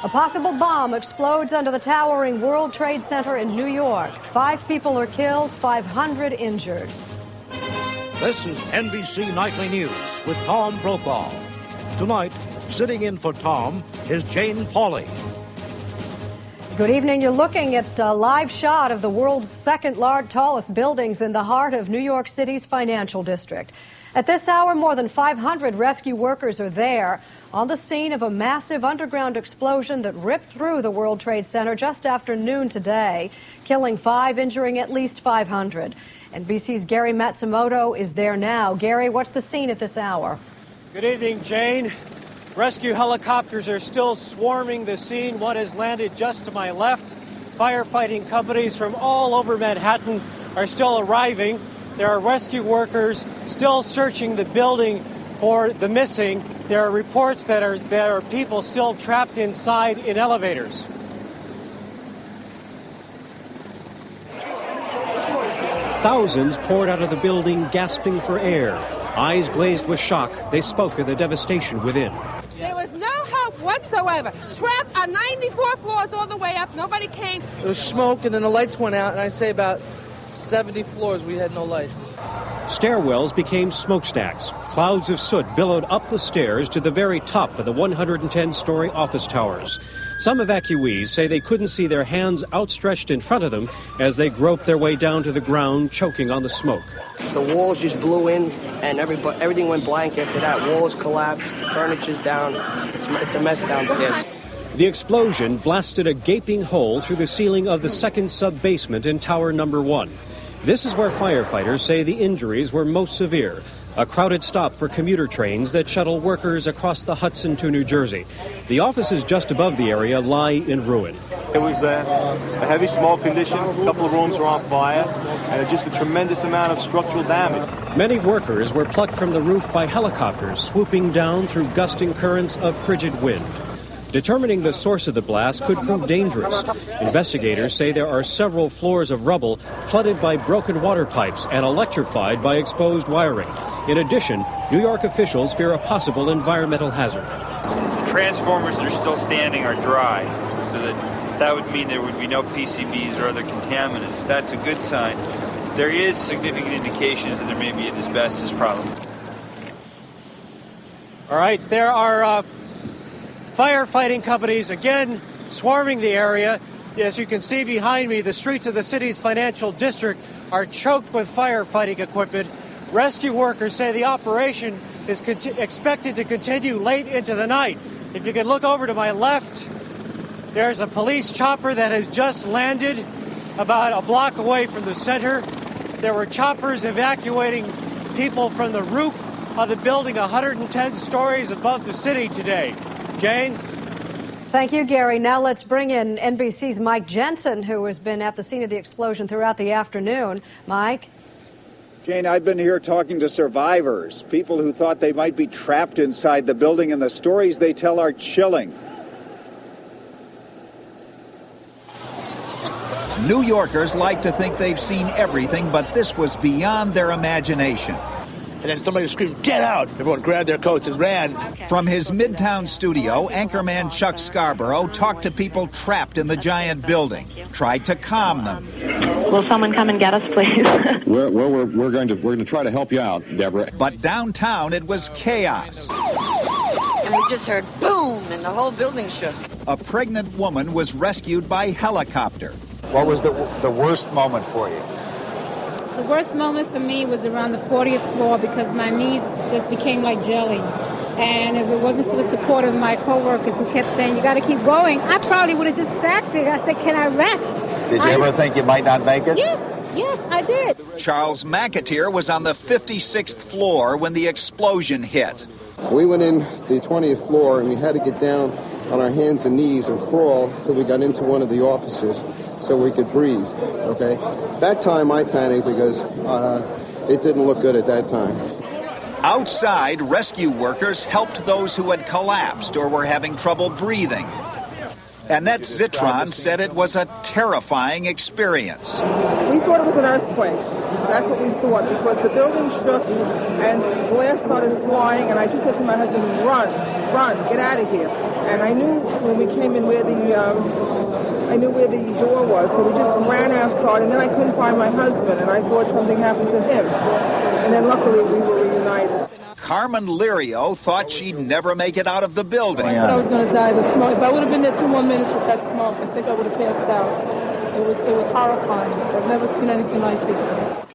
A possible bomb explodes under the towering World Trade Center in New York. 5 people are killed, 500 injured. This is NBC Nightly News with Tom Brokaw. Tonight, sitting in for Tom is Jane Pauley. Good evening. You're looking at a live shot of the world's second tallest buildings in the heart of New York City's financial district. At this hour, more than 500 rescue workers are there on the scene of a massive underground explosion that ripped through the World Trade Center just after noon today, killing 5, injuring at least 500. NBC's Gary Matsumoto is there now. Gary, what's the scene at this hour? Good evening, Jane. Rescue helicopters are still swarming the scene. One has landed just to my left. Firefighting companies from all over Manhattan are still arriving. There are rescue workers still searching the building for the missing. There are reports that there are people still trapped inside in elevators. Thousands poured out of the building, gasping for air. Eyes glazed with shock, they spoke of the devastation within. There was no help whatsoever. Trapped on 94 floors all the way up. Nobody came. There was smoke, and then the lights went out, and I'd say about 70 floors we had no lights. Stairwells became smokestacks. Clouds of soot billowed up the stairs to the very top of the 110-story office towers. Some evacuees say they couldn't see their hands outstretched in front of them as they groped their way down to the ground, choking on the smoke. The walls just blew in, and everything went blank after that. Walls collapsed, furniture's down. It's a mess downstairs. The explosion blasted a gaping hole through the ceiling of the second sub-basement in Tower Number 1. This is where firefighters say the injuries were most severe. A crowded stop for commuter trains that shuttle workers across the Hudson to New Jersey. The offices just above the area lie in ruin. It was a heavy smoke condition. A couple of rooms were on fire, and just a tremendous amount of structural damage. Many workers were plucked from the roof by helicopters swooping down through gusting currents of frigid wind. Determining the source of the blast could prove dangerous. Investigators say there are several floors of rubble flooded by broken water pipes and electrified by exposed wiring. In addition, New York officials fear a possible environmental hazard. The transformers that are still standing are dry, so that would mean there would be no PCBs or other contaminants. That's a good sign. There is significant indications that there may be an asbestos problem. All right, there are firefighting companies again swarming the area. As you can see behind me, the streets of the city's financial district are choked with firefighting equipment. Rescue workers say the operation is expected to continue late into the night. If you can look over to my left, there's a police chopper that has just landed about a block away from the center. There were choppers evacuating people from the roof of the building 110 stories above the city today. Jane? Thank you, Gary. Now let's bring in NBC's Mike Jensen, who has been at the scene of the explosion throughout the afternoon. Mike? Jane, I've been here talking to survivors, people who thought they might be trapped inside the building, and the stories they tell are chilling. New Yorkers like to think they've seen everything, but this was beyond their imagination. And then somebody screamed, "Get out!" Everyone grabbed their coats and ran. From his Midtown studio, anchorman Chuck Scarborough talked to people trapped in the giant building, tried to calm them. Will someone come and get us, please? We're going to try to help you out, Deborah. But downtown, it was chaos. And we just heard boom, and the whole building shook. A pregnant woman was rescued by helicopter. What was the worst moment for you? The worst moment for me was around the 40th floor because my knees just became like jelly. And if it wasn't for the support of my coworkers who kept saying, "You got to keep going," I probably would have just sat there. I said, "Can I rest?" Did you ever think you might not make it? Yes, I did. Charles McAteer was on the 56th floor when the explosion hit. We went in the 20th floor and we had to get down on our hands and knees and crawl till we got into one of the offices so we could breathe, okay? That time I panicked because it didn't look good at that time. Outside, rescue workers helped those who had collapsed or were having trouble breathing. Annette Zitron said it was a terrifying experience. We thought it was an earthquake. That's what we thought, because the building shook and glass started flying, and I just said to my husband, run, get out of here. And I knew when we came in where the door was, so we just ran outside, and then I couldn't find my husband, and I thought something happened to him. And then luckily we were reunited. Carmen Lirio thought she'd never make it out of the building. I thought I was going to die of the smoke. If I would have been there 2 more minutes with that smoke, I think I would have passed out. It was horrifying. I've never seen anything like it.